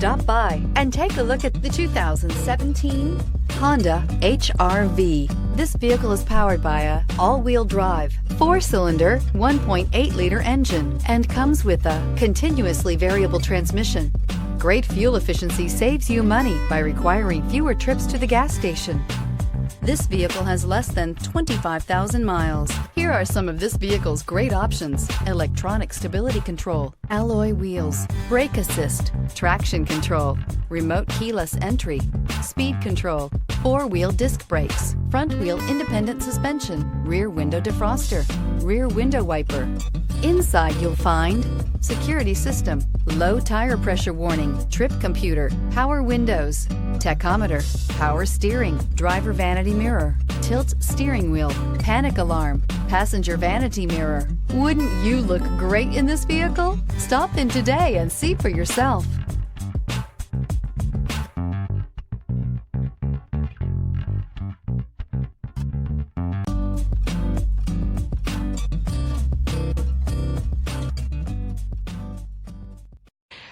Stop by and take a look at the 2017 Honda HR-V. This vehicle is powered by a all-wheel drive, 4-cylinder, 1.8-liter engine and comes with a continuously variable transmission. Great fuel efficiency saves you money by requiring fewer trips to the gas station. This vehicle has less than 25,000 miles. Here are some of this vehicle's great options: electronic stability control, alloy wheels, brake assist, traction control, remote keyless entry, speed control, 4-wheel disc brakes, front wheel independent suspension, rear window defroster, rear window wiper. Inside you'll find security system, low tire pressure warning, trip computer, power windows, tachometer, power steering, driver vanity mirror, tilt steering wheel, panic alarm, passenger vanity mirror. Wouldn't you look great in this vehicle? Stop in today and see for yourself.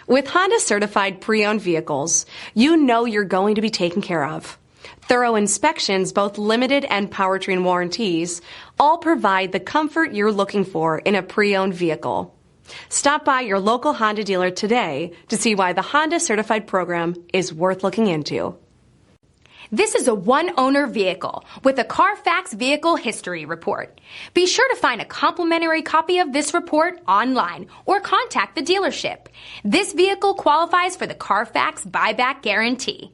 With Honda certified pre-owned vehicles, you know you're going to be taken care of. Thorough inspections, both limited and powertrain warranties, all provide the comfort you're looking for in a pre-owned vehicle. Stop by your local Honda dealer today to see why the Honda certified program is worth looking into. This is a one-owner vehicle with a Carfax Vehicle History Report. Be sure to find a complimentary copy of this report online or contact the dealership. This vehicle qualifies for the Carfax Buyback Guarantee.